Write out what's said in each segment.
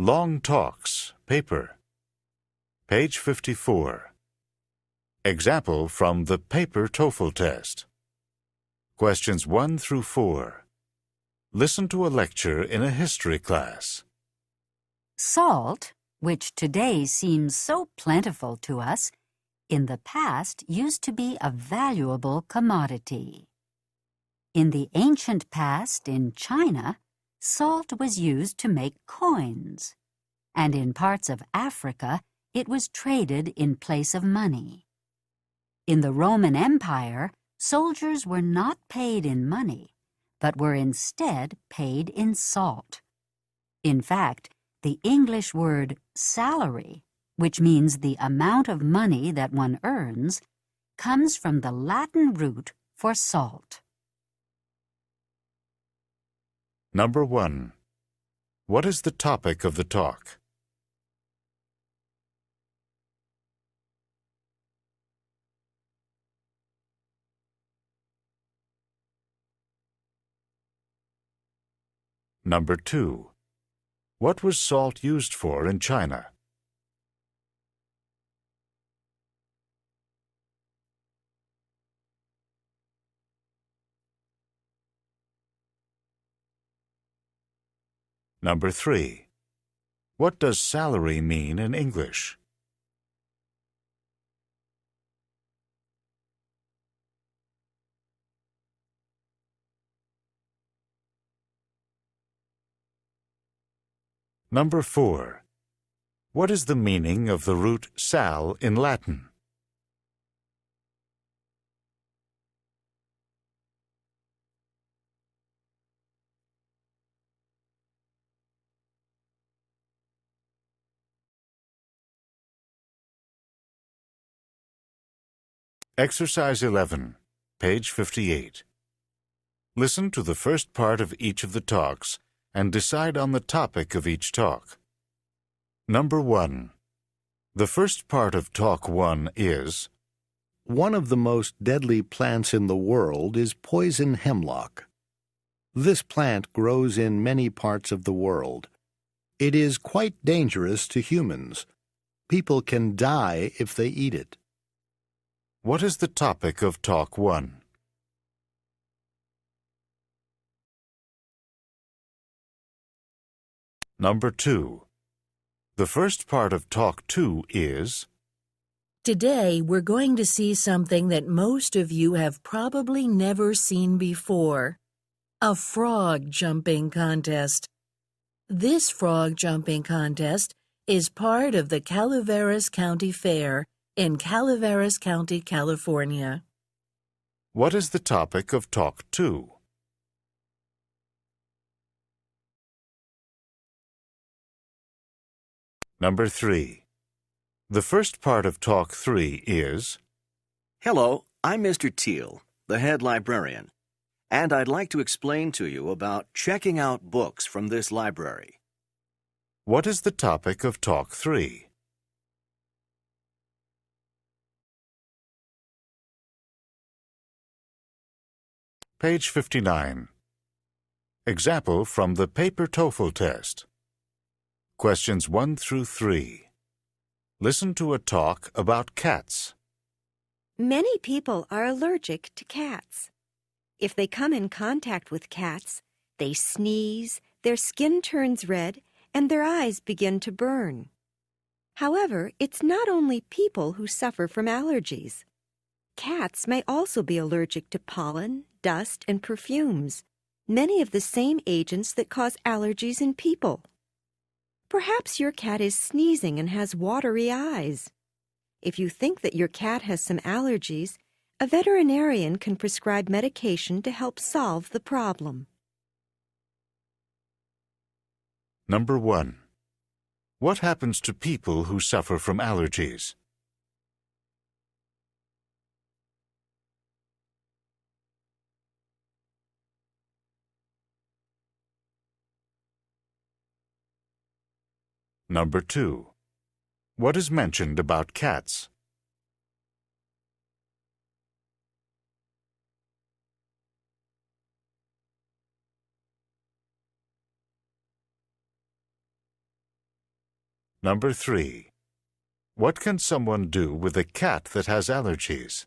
Long Talks, Paper. Page 54. Example from the Paper TOEFL test. Questions 1 through 4. Listen to a lecture in a history class. Salt, which today seems so plentiful to us, in the past used to be a valuable commodity. In the ancient past in China, salt was used to make coins, and in parts of Africa it was traded in place of money. In the Roman Empire, soldiers were not paid in money, but were instead paid in salt. In fact, the English word salary, which means the amount of money that one earns, comes from the Latin root for salt. Number 1. What is the topic of the talk? Number 2. What was salt used for in China? Number 3. What does salary mean in English? Number 4. What is the meaning of the root sal in Latin? Exercise 11, page 58. Listen to the first part of each of the talks and decide on the topic of each talk. Number 1. The first part of Talk 1 is: One of the most deadly plants in the world is poison hemlock. This plant grows in many parts of the world. It is quite dangerous to humans. People can die if they eat it. What is the topic of Talk 1? Number 2. The first part of Talk 2 is: Today, we're going to see something that most of you have probably never seen before: a frog jumping contest. This frog jumping contest is part of the Calaveras County Fair in Calaveras County, California. What is the topic of Talk 2? Number 3. The first part of Talk 3 is: Hello, I'm Mr. Teal, the head librarian, and I'd like to explain to you about checking out books from this library. What is the topic of Talk 3? Page 59. Example from the Paper TOEFL test. Questions 1 through 3. Listen to a talk about cats. Many people are allergic to cats. If they come in contact with cats, they sneeze, their skin turns red, and their eyes begin to burn. However, it's not only people who suffer from allergies. Cats may also be allergic to pollen, dust, and perfumes, many of the same agents that cause allergies in people. Perhaps your cat is sneezing and has watery eyes. If you think that your cat has some allergies, a veterinarian can prescribe medication to help solve the problem. Number 1. What happens to people who suffer from allergies? Number 2. What is mentioned about cats? Number 3. What can someone do with a cat that has allergies?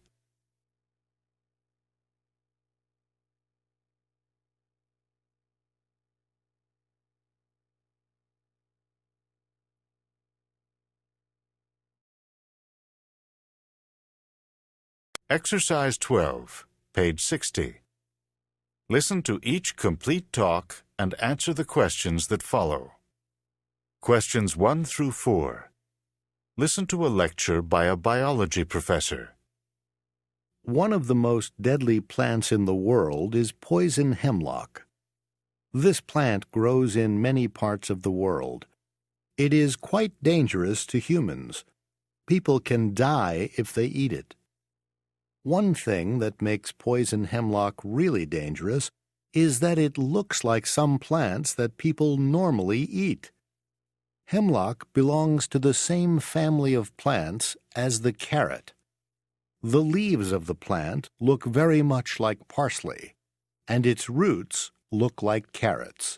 Exercise 12, page 60. Listen to each complete talk and answer the questions that follow. Questions 1 through 4. Listen to a lecture by a biology professor. One of the most deadly plants in the world is poison hemlock. This plant grows in many parts of the world. It is quite dangerous to humans. People can die if they eat it. One thing that makes poison hemlock really dangerous is that it looks like some plants that people normally eat. Hemlock belongs to the same family of plants as the carrot. The leaves of the plant look very much like parsley, and its roots look like carrots.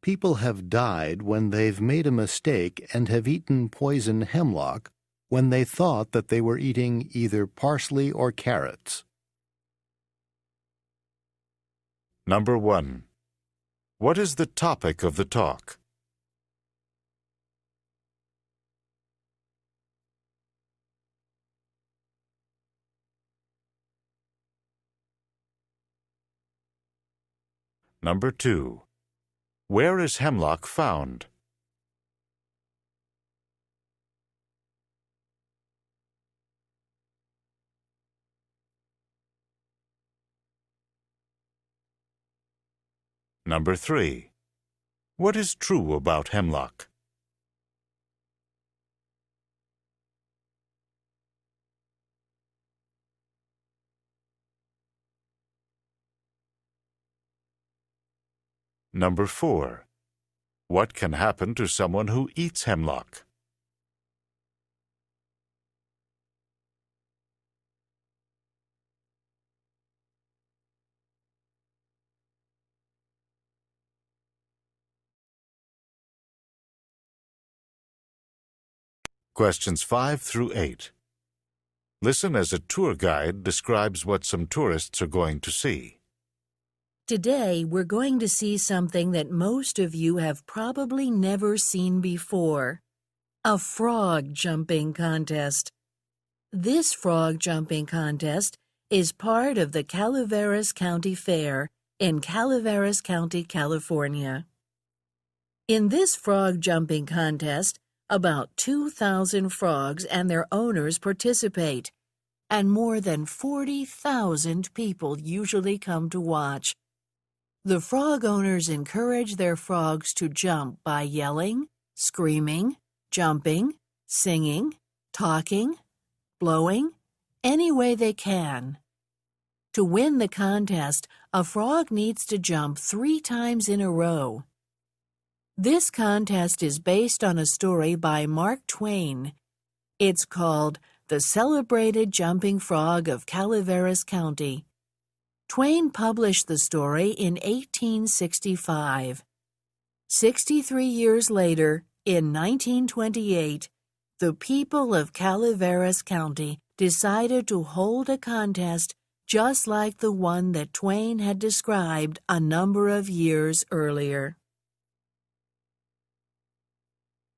People have died when they've made a mistake and have eaten poison hemlock when they thought that they were eating either parsley or carrots. Number 1. What is the topic of the talk? Number 2. Where is hemlock found? Number 3. What is true about hemlock? Number 4. What can happen to someone who eats hemlock? Questions 5 through 8. Listen as a tour guide describes what some tourists are going to see. Today, we're going to see something that most of you have probably never seen before. A frog jumping contest. This frog jumping contest is part of the Calaveras County Fair in Calaveras County, California. In this frog jumping contest, about 2,000 frogs and their owners participate, and more than 40,000 people usually come to watch. The frog owners encourage their frogs to jump by yelling, screaming, jumping, singing, talking, blowing, any way they can. To win the contest, a frog needs to jump 3 times in a row. This contest is based on a story by Mark Twain. It's called The Celebrated Jumping Frog of Calaveras County. Twain published the story in 1865. 63 years later, in 1928, the people of Calaveras County decided to hold a contest just like the one that Twain had described a number of years earlier.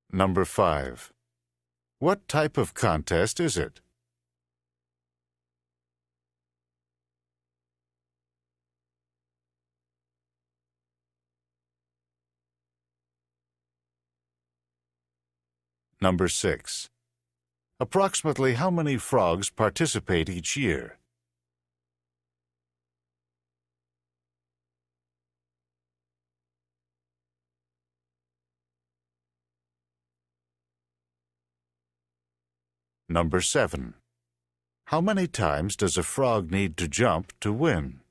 Number 5. What type of contest is it? Number 6. Approximately how many frogs participate each year? Number 7. How many times does a frog need to jump to win?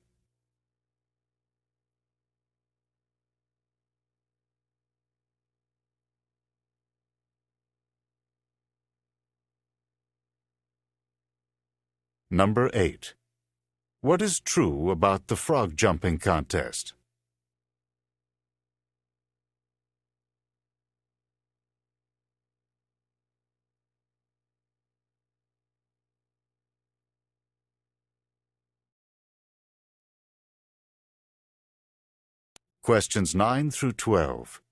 Number 8. What is true about the frog jumping contest? Questions 9 through 12.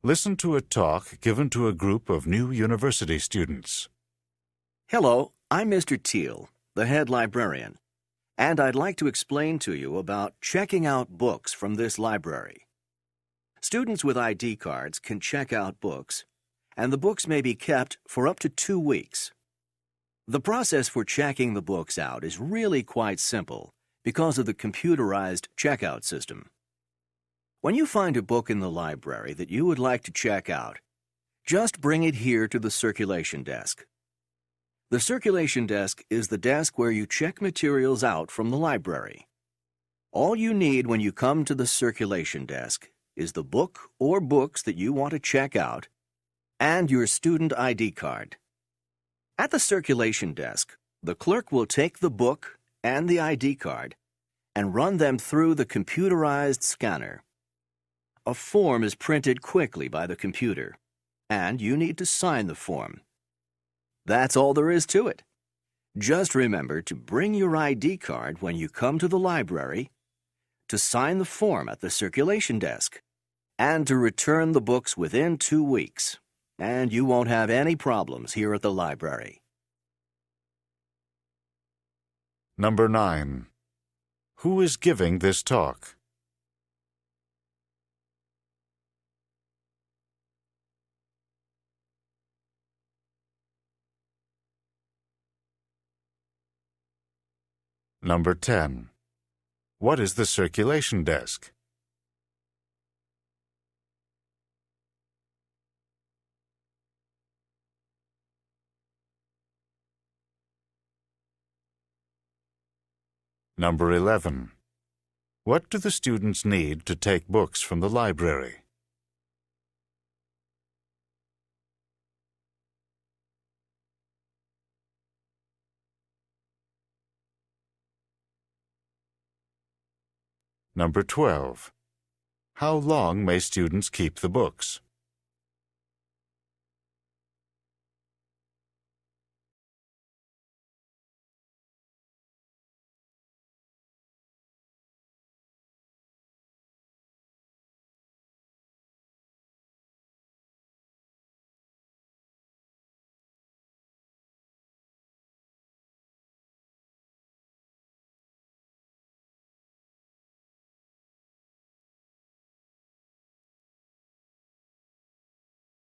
Listen to a talk given to a group of new university students. Hello, I'm Mr. Teal, the head librarian, and I'd like to explain to you about checking out books from this library. Students with ID cards can check out books, and the books may be kept for up to 2 weeks. The process for checking the books out is really quite simple because of the computerized checkout system. When you find a book in the library that you would like to check out, just bring it here to the circulation desk. The circulation desk is the desk where you check materials out from the library. All you need when you come to the circulation desk is the book or books that you want to check out and your student ID card. At the circulation desk, the clerk will take the book and the ID card and run them through the computerized scanner. A form is printed quickly by the computer, and you need to sign the form. That's all there is to it. Just remember to bring your ID card when you come to the library, to sign the form at the circulation desk, and to return the books within 2 weeks, and you won't have any problems here at the library. Number 9. Who is giving this talk? Number 10. What is the circulation desk? Number 11. What do the students need to take books from the library? Number 12. How long may students keep the books?